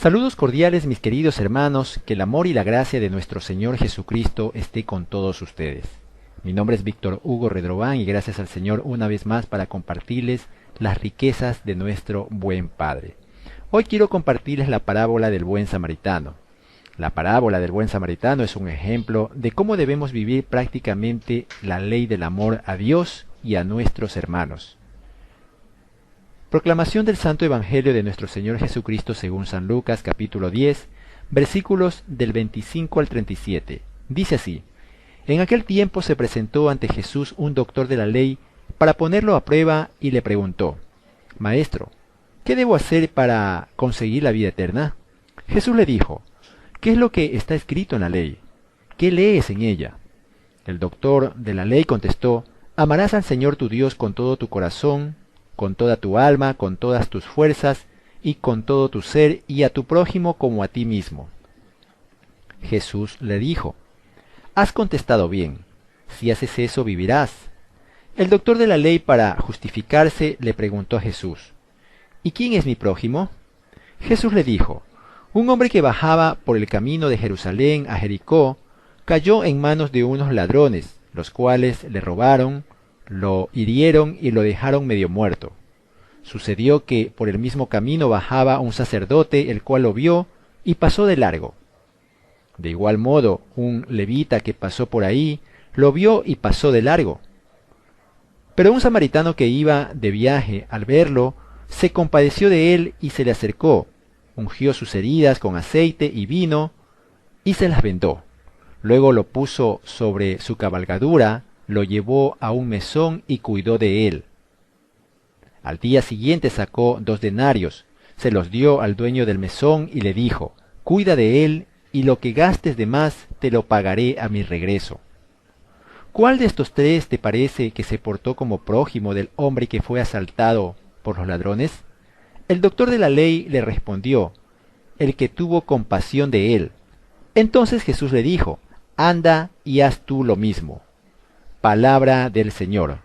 Saludos cordiales, mis queridos hermanos, que el amor y la gracia de nuestro Señor Jesucristo esté con todos ustedes. Mi nombre es Víctor Hugo Redrován y gracias al Señor una vez más para compartirles las riquezas de nuestro buen Padre. Hoy quiero compartirles la parábola del buen samaritano. La parábola del buen samaritano es un ejemplo de cómo debemos vivir prácticamente la ley del amor a Dios y a nuestros hermanos. Proclamación del Santo Evangelio de nuestro Señor Jesucristo según San Lucas, capítulo 10, versículos del 25 al 37. Dice así: En aquel tiempo se presentó ante Jesús un doctor de la ley para ponerlo a prueba y le preguntó: Maestro, ¿qué debo hacer para conseguir la vida eterna? Jesús le dijo: ¿Qué es lo que está escrito en la ley? ¿Qué lees en ella? El doctor de la ley contestó: Amarás al Señor tu Dios con todo tu corazón, con toda tu alma, con todas tus fuerzas y con todo tu ser, y a tu prójimo como a ti mismo. Jesús le dijo: Has contestado bien, si haces eso vivirás. El doctor de la ley, para justificarse, le preguntó a Jesús: ¿Y quién es mi prójimo? Jesús le dijo: Un hombre que bajaba por el camino de Jerusalén a Jericó cayó en manos de unos ladrones, los cuales le robaron, lo hirieron y lo dejaron medio muerto. Sucedió que por el mismo camino bajaba un sacerdote, el cual lo vio y pasó de largo. De igual modo, un levita que pasó por ahí lo vio y pasó de largo. Pero un samaritano que iba de viaje, al verlo, se compadeció de él y se le acercó, ungió sus heridas con aceite y vino y se las vendó. Luego lo puso sobre su cabalgadura, lo llevó a un mesón y cuidó de él. Al día siguiente sacó 2 denarios, se los dio al dueño del mesón y le dijo: Cuida de él, y lo que gastes de más te lo pagaré a mi regreso. ¿Cuál de estos 3 te parece que se portó como prójimo del hombre que fue asaltado por los ladrones? El doctor de la ley le respondió: El que tuvo compasión de él. Entonces Jesús le dijo: Anda y haz tú lo mismo. Palabra del Señor.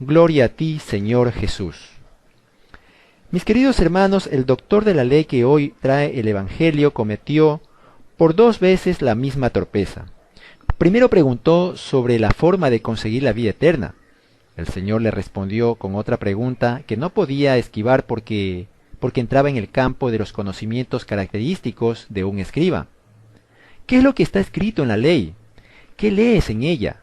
Gloria a ti, Señor Jesús. Mis queridos hermanos, el doctor de la ley que hoy trae el Evangelio cometió por 2 veces la misma torpeza. Primero preguntó sobre la forma de conseguir la vida eterna. El Señor le respondió con otra pregunta que no podía esquivar porque entraba en el campo de los conocimientos característicos de un escriba. ¿Qué es lo que está escrito en la ley? ¿Qué lees en ella?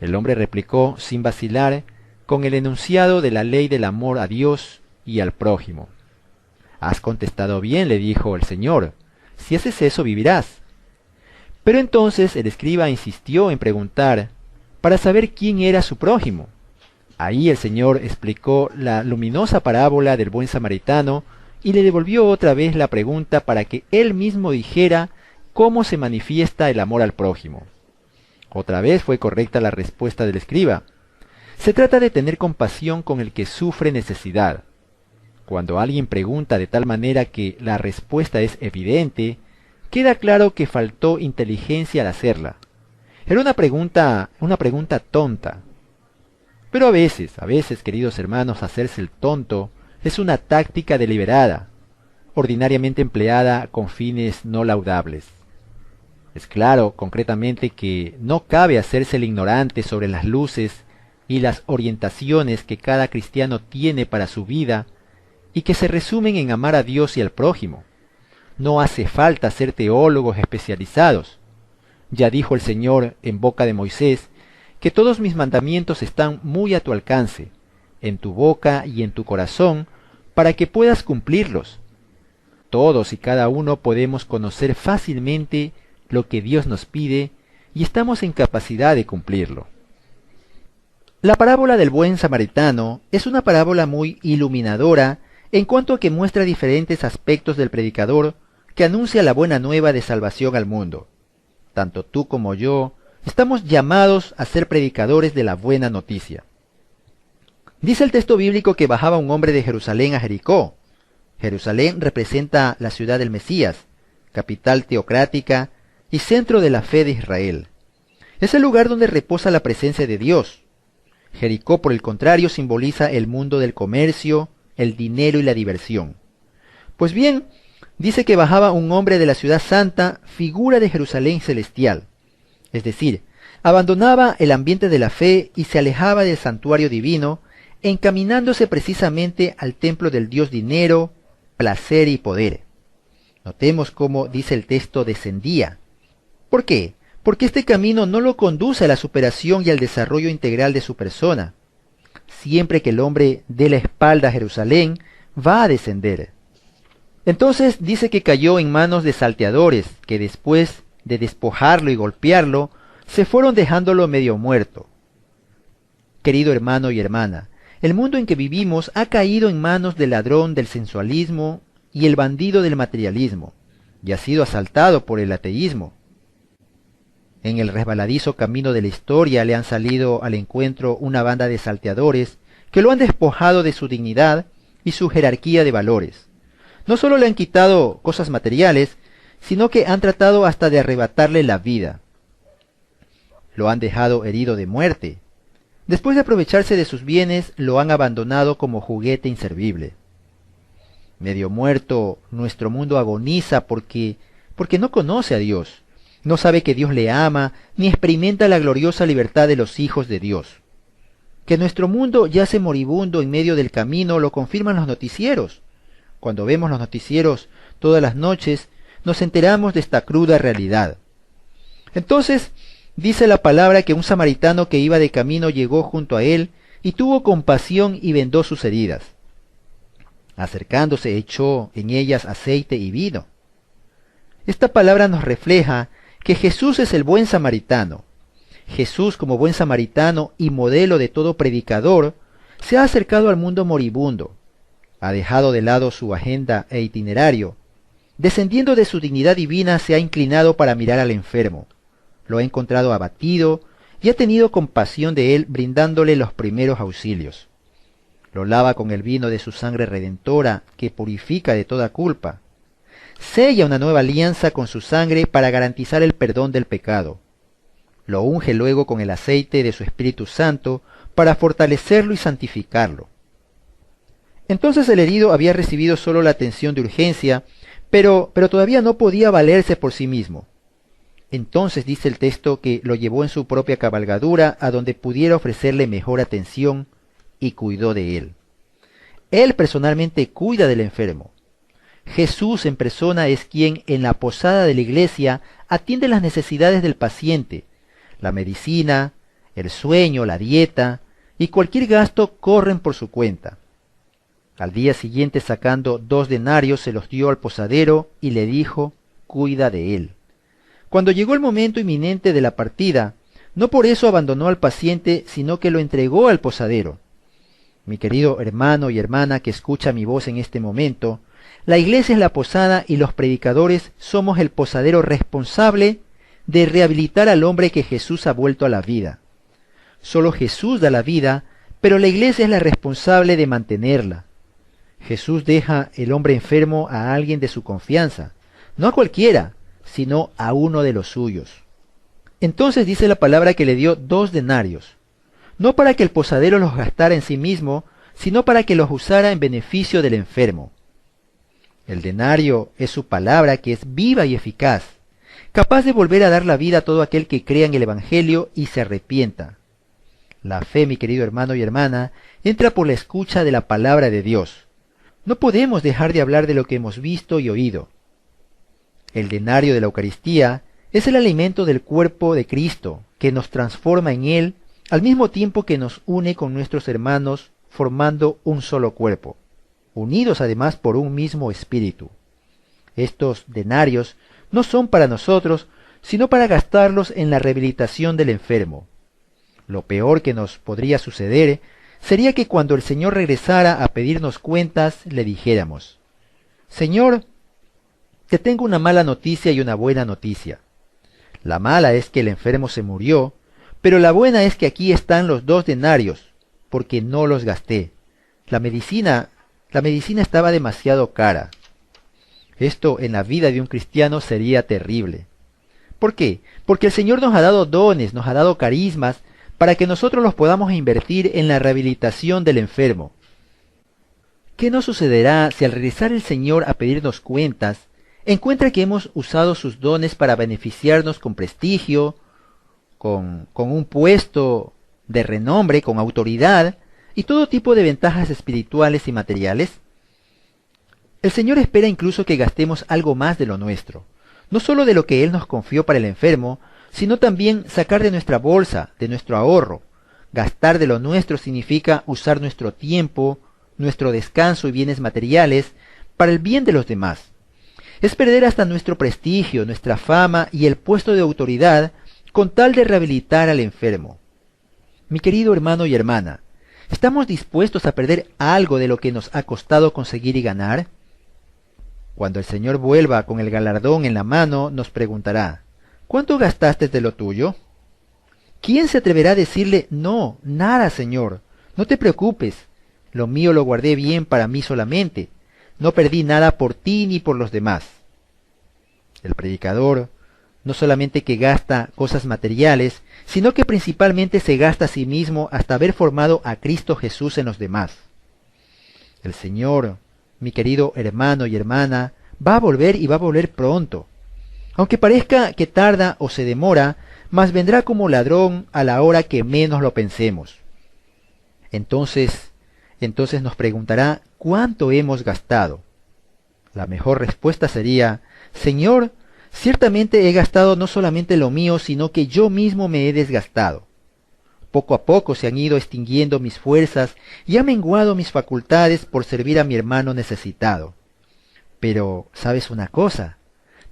El hombre replicó sin vacilar con el enunciado de la ley del amor a Dios y al prójimo. Has contestado bien, le dijo el Señor, si haces eso vivirás. Pero entonces el escriba insistió en preguntar para saber quién era su prójimo. Ahí el Señor explicó la luminosa parábola del buen samaritano y le devolvió otra vez la pregunta para que él mismo dijera cómo se manifiesta el amor al prójimo. Otra vez fue correcta la respuesta del escriba. Se trata de tener compasión con el que sufre necesidad. Cuando alguien pregunta de tal manera que la respuesta es evidente, queda claro que faltó inteligencia al hacerla. Era una pregunta tonta. Pero a veces, queridos hermanos, hacerse el tonto es una táctica deliberada, ordinariamente empleada con fines no laudables. Es claro, concretamente, que no cabe hacerse el ignorante sobre las luces y las orientaciones que cada cristiano tiene para su vida y que se resumen en amar a Dios y al prójimo. No hace falta ser teólogos especializados. Ya dijo el Señor en boca de Moisés que todos mis mandamientos están muy a tu alcance, en tu boca y en tu corazón, para que puedas cumplirlos. Todos y cada uno podemos conocer fácilmente lo que Dios nos pide y estamos en capacidad de cumplirlo. La parábola del buen samaritano es una parábola muy iluminadora en cuanto a que muestra diferentes aspectos del predicador que anuncia la buena nueva de salvación al mundo. Tanto tú como yo estamos llamados a ser predicadores de la buena noticia. Dice el texto bíblico que bajaba un hombre de Jerusalén a Jericó. Jerusalén representa la ciudad del Mesías, capital teocrática y centro de la fe de Israel. Es el lugar donde reposa la presencia de Dios. Jericó, por el contrario, simboliza el mundo del comercio, el dinero y la diversión. Pues bien, dice que bajaba un hombre de la ciudad santa, figura de Jerusalén celestial. Es decir, abandonaba el ambiente de la fe y se alejaba del santuario divino, encaminándose precisamente al templo del dios dinero, placer y poder. Notemos cómo dice el texto descendía. ¿Por qué? Porque este camino no lo conduce a la superación y al desarrollo integral de su persona. Siempre que el hombre dé la espalda a Jerusalén, va a descender. Entonces dice que cayó en manos de salteadores, que después de despojarlo y golpearlo, se fueron dejándolo medio muerto. Querido hermano y hermana, el mundo en que vivimos ha caído en manos del ladrón del sensualismo y el bandido del materialismo, y ha sido asaltado por el ateísmo. En el resbaladizo camino de la historia le han salido al encuentro una banda de salteadores que lo han despojado de su dignidad y su jerarquía de valores. No solo le han quitado cosas materiales, sino que han tratado hasta de arrebatarle la vida. Lo han dejado herido de muerte. Después de aprovecharse de sus bienes, lo han abandonado como juguete inservible. Medio muerto, nuestro mundo agoniza porque no conoce a Dios. No sabe que Dios le ama, ni experimenta la gloriosa libertad de los hijos de Dios. Que nuestro mundo yace moribundo en medio del camino lo confirman los noticieros. Cuando vemos los noticieros todas las noches, nos enteramos de esta cruda realidad. Entonces, dice la palabra que un samaritano que iba de camino llegó junto a él y tuvo compasión y vendó sus heridas. Acercándose, echó en ellas aceite y vino. Esta palabra nos refleja que Jesús es el buen samaritano. Jesús, como buen samaritano y modelo de todo predicador, se ha acercado al mundo moribundo. Ha dejado de lado su agenda e itinerario. Descendiendo de su dignidad divina, se ha inclinado para mirar al enfermo. Lo ha encontrado abatido y ha tenido compasión de él, brindándole los primeros auxilios. Lo lava con el vino de su sangre redentora, que purifica de toda culpa. Sella una nueva alianza con su sangre para garantizar el perdón del pecado. Lo unge luego con el aceite de su Espíritu Santo para fortalecerlo y santificarlo. Entonces el herido había recibido solo la atención de urgencia, pero todavía no podía valerse por sí mismo. Entonces dice el texto que lo llevó en su propia cabalgadura a donde pudiera ofrecerle mejor atención y cuidó de él. Él personalmente cuida del enfermo. Jesús en persona es quien en la posada de la iglesia atiende las necesidades del paciente. La medicina, el sueño, la dieta y cualquier gasto corren por su cuenta. Al día siguiente, sacando 2 denarios, se los dio al posadero y le dijo: cuida de él. Cuando llegó el momento inminente de la partida, no por eso abandonó al paciente, sino que lo entregó al posadero. Mi querido hermano y hermana que escucha mi voz en este momento, la iglesia es la posada y los predicadores somos el posadero responsable de rehabilitar al hombre que Jesús ha vuelto a la vida. Solo Jesús da la vida, pero la iglesia es la responsable de mantenerla. Jesús deja el hombre enfermo a alguien de su confianza, no a cualquiera, sino a uno de los suyos. Entonces dice la palabra que le dio 2 denarios, no para que el posadero los gastara en sí mismo, sino para que los usara en beneficio del enfermo. El denario es su palabra, que es viva y eficaz, capaz de volver a dar la vida a todo aquel que crea en el Evangelio y se arrepienta. La fe, mi querido hermano y hermana, entra por la escucha de la palabra de Dios. No podemos dejar de hablar de lo que hemos visto y oído. El denario de la Eucaristía es el alimento del cuerpo de Cristo, que nos transforma en Él, al mismo tiempo que nos une con nuestros hermanos, formando un solo cuerpo, unidos además por un mismo espíritu. Estos denarios no son para nosotros, sino para gastarlos en la rehabilitación del enfermo. Lo peor que nos podría suceder sería que cuando el Señor regresara a pedirnos cuentas, le dijéramos: Señor, te tengo una mala noticia y una buena noticia. La mala es que el enfermo se murió, pero la buena es que aquí están los 2 denarios, porque no los gasté. La medicina estaba demasiado cara. Esto en la vida de un cristiano sería terrible. ¿Por qué? Porque el Señor nos ha dado dones, nos ha dado carismas, para que nosotros los podamos invertir en la rehabilitación del enfermo. ¿Qué nos sucederá si al regresar el Señor a pedirnos cuentas, encuentra que hemos usado sus dones para beneficiarnos con prestigio, con un puesto de renombre, con autoridad y todo tipo de ventajas espirituales y materiales? El Señor espera incluso que gastemos algo más de lo nuestro, no solo de lo que Él nos confió para el enfermo, sino también sacar de nuestra bolsa, de nuestro ahorro. Gastar de lo nuestro significa usar nuestro tiempo, nuestro descanso y bienes materiales para el bien de los demás. Es perder hasta nuestro prestigio, nuestra fama y el puesto de autoridad con tal de rehabilitar al enfermo. Mi querido hermano y hermana, ¿estamos dispuestos a perder algo de lo que nos ha costado conseguir y ganar? Cuando el Señor vuelva con el galardón en la mano, nos preguntará, ¿cuánto gastaste de lo tuyo? ¿Quién se atreverá a decirle, no, nada, Señor, no te preocupes, lo mío lo guardé bien para mí solamente, no perdí nada por ti ni por los demás? El predicador no solamente que gasta cosas materiales, sino que principalmente se gasta a sí mismo hasta haber formado a Cristo Jesús en los demás. El Señor, mi querido hermano y hermana, va a volver y va a volver pronto. Aunque parezca que tarda o se demora, mas vendrá como ladrón a la hora que menos lo pensemos. Entonces nos preguntará cuánto hemos gastado. La mejor respuesta sería, Señor, ciertamente he gastado no solamente lo mío, sino que yo mismo me he desgastado. Poco a poco se han ido extinguiendo mis fuerzas y ha menguado mis facultades por servir a mi hermano necesitado. Pero, ¿sabes una cosa?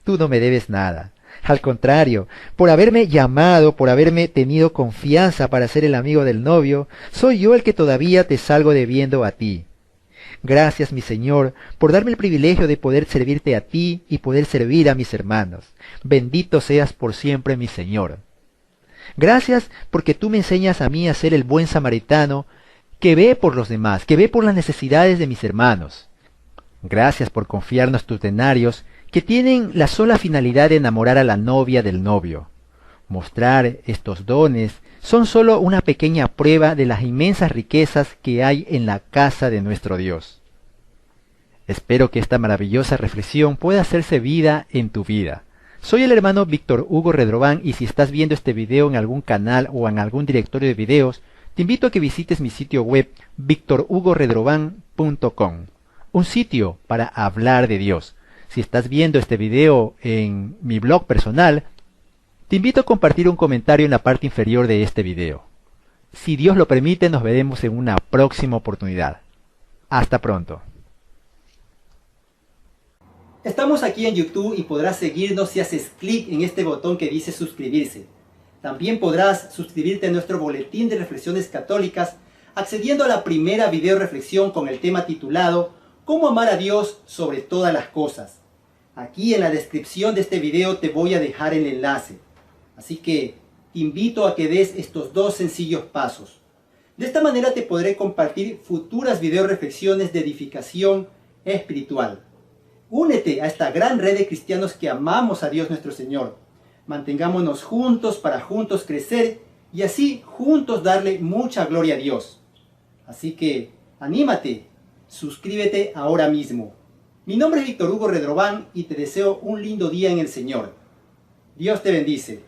Tú no me debes nada. Al contrario, por haberme llamado, por haberme tenido confianza para ser el amigo del novio, soy yo el que todavía te salgo debiendo a ti. Gracias, mi Señor, por darme el privilegio de poder servirte a ti y poder servir a mis hermanos. Bendito seas por siempre, mi Señor. Gracias porque tú me enseñas a mí a ser el buen samaritano que ve por los demás, que ve por las necesidades de mis hermanos. Gracias por confiarnos tus denarios que tienen la sola finalidad de enamorar a la novia del novio. Mostrar estos dones son solo una pequeña prueba de las inmensas riquezas que hay en la casa de nuestro Dios. Espero que esta maravillosa reflexión pueda hacerse vida en tu vida. Soy el hermano Víctor Hugo Redrován y si estás viendo este video en algún canal o en algún directorio de videos, te invito a que visites mi sitio web victorhugoredrovan.com, un sitio para hablar de Dios. Si estás viendo este video en mi blog personal, te invito a compartir un comentario en la parte inferior de este video. Si Dios lo permite, nos veremos en una próxima oportunidad. Hasta pronto. Estamos aquí en YouTube y podrás seguirnos si haces clic en este botón que dice suscribirse. También podrás suscribirte a nuestro boletín de reflexiones católicas accediendo a la primera video reflexión con el tema titulado ¿Cómo amar a Dios sobre todas las cosas? Aquí en la descripción de este video te voy a dejar el enlace. Así que te invito a que des estos dos sencillos pasos. De esta manera te podré compartir futuras video reflexiones de edificación espiritual. Únete a esta gran red de cristianos que amamos a Dios nuestro Señor. Mantengámonos juntos para juntos crecer y así juntos darle mucha gloria a Dios. Así que anímate, suscríbete ahora mismo. Mi nombre es Víctor Hugo Redrován y te deseo un lindo día en el Señor. Dios te bendice.